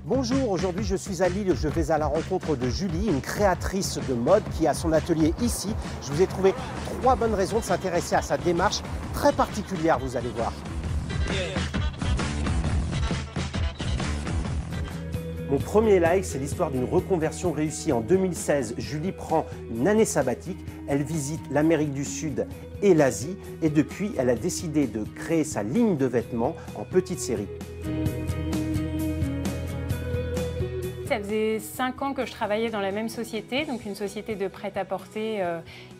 Bonjour, aujourd'hui je suis à Lille, je vais à la rencontre de Julie, une créatrice de mode qui a son atelier ici. Je vous ai trouvé 3 bonnes raisons de s'intéresser à sa démarche très particulière, vous allez voir. Mon premier like, c'est l'histoire d'une reconversion réussie en 2016. Julie prend une année sabbatique, elle visite l'Amérique du Sud et l'Asie et depuis, elle a décidé de créer sa ligne de vêtements en petite série. Ça faisait 5 ans que je travaillais dans la même société, donc une société de prêt-à-porter,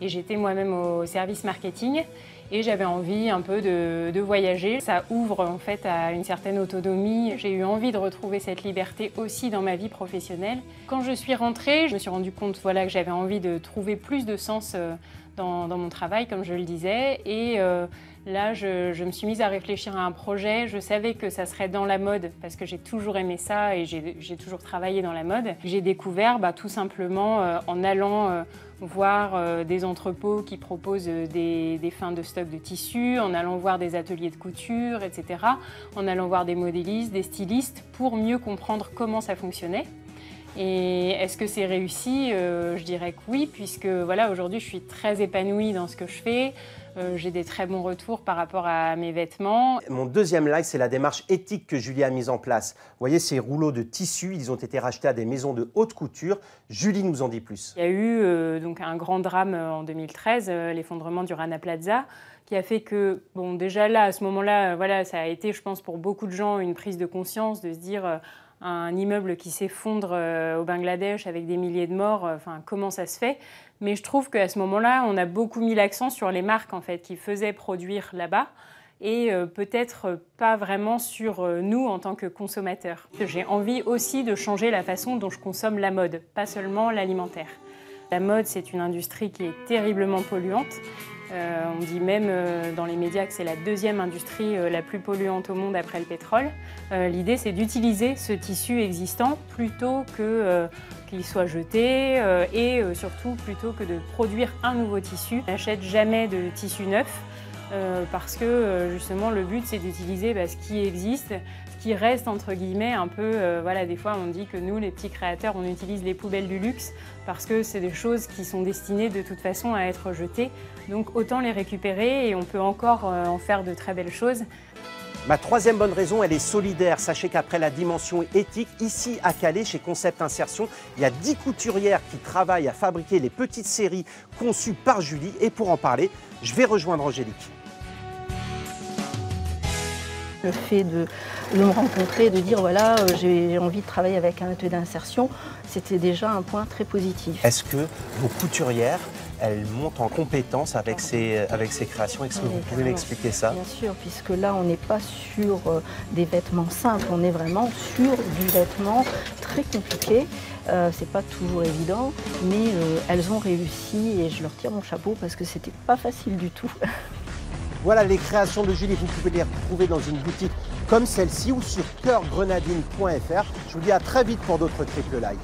et j'étais moi-même au service marketing. Et j'avais envie un peu de voyager. Ça ouvre en fait à une certaine autonomie. J'ai eu envie de retrouver cette liberté aussi dans ma vie professionnelle. Quand je suis rentrée, je me suis rendu compte que j'avais envie de trouver plus de sens dans mon travail, comme je le disais. Et là, je me suis mise à réfléchir à un projet. Je savais que ça serait dans la mode parce que j'ai toujours aimé ça et j'ai toujours travaillé dans la mode. J'ai découvert tout simplement en allant voir des entrepôts qui proposent des fins de stock de tissus, en allant voir des ateliers de couture, etc., en allant voir des modélistes, des stylistes, pour mieux comprendre comment ça fonctionnait. Et est-ce que c'est réussi? Je dirais que oui, puisque aujourd'hui je suis très épanouie dans ce que je fais. J'ai des très bons retours par rapport à mes vêtements. Mon deuxième like, c'est la démarche éthique que Julie a mise en place. Vous voyez ces rouleaux de tissu, ils ont été rachetés à des maisons de haute couture. Julie nous en dit plus. Il y a eu donc un grand drame en 2013, l'effondrement du Rana Plaza, qui a fait que, déjà là, à ce moment-là, ça a été, je pense, pour beaucoup de gens, une prise de conscience de se dire un immeuble qui s'effondre au Bangladesh avec des milliers de morts, comment ça se fait? Mais je trouve qu'à ce moment-là, on a beaucoup mis l'accent sur les marques en fait, qui faisaient produire là-bas et peut-être pas vraiment sur nous en tant que consommateurs. J'ai envie aussi de changer la façon dont je consomme la mode, pas seulement l'alimentaire. La mode, c'est une industrie qui est terriblement polluante. On dit même dans les médias que c'est la deuxième industrie la plus polluante au monde après le pétrole. L'idée, c'est d'utiliser ce tissu existant plutôt que qu'il soit jeté et surtout plutôt que de produire un nouveau tissu. On n'achète jamais de tissu neuf parce que justement le but, c'est d'utiliser ce qui existe, ce qui reste entre guillemets un peu, des fois on dit que nous, les petits créateurs, on utilise les poubelles du luxe parce que c'est des choses qui sont destinées de toute façon à être jetées. Donc autant les récupérer et on peut encore en faire de très belles choses. Ma troisième bonne raison, elle est solidaire. Sachez qu'après la dimension éthique, ici à Calais, chez Concept Insertion, il y a 10 couturières qui travaillent à fabriquer les petites séries conçues par Julie. Et pour en parler, je vais rejoindre Angélique. Le fait de me rencontrer, de dire j'ai envie de travailler avec un atelier d'insertion, c'était déjà un point très positif. Est-ce que vos couturières, elles montent en compétence avec ces créations? Est-ce que vous pouvez m'expliquer ça? Bien sûr, puisque là on n'est pas sur des vêtements simples, on est vraiment sur du vêtement très compliqué. C'est pas toujours évident, mais elles ont réussi et je leur tire mon chapeau parce que c'était pas facile du tout. Voilà les créations de Julie, vous pouvez les retrouver dans une boutique comme celle-ci ou sur coeurgrenadine.fr. Je vous dis à très vite pour d'autres triples likes.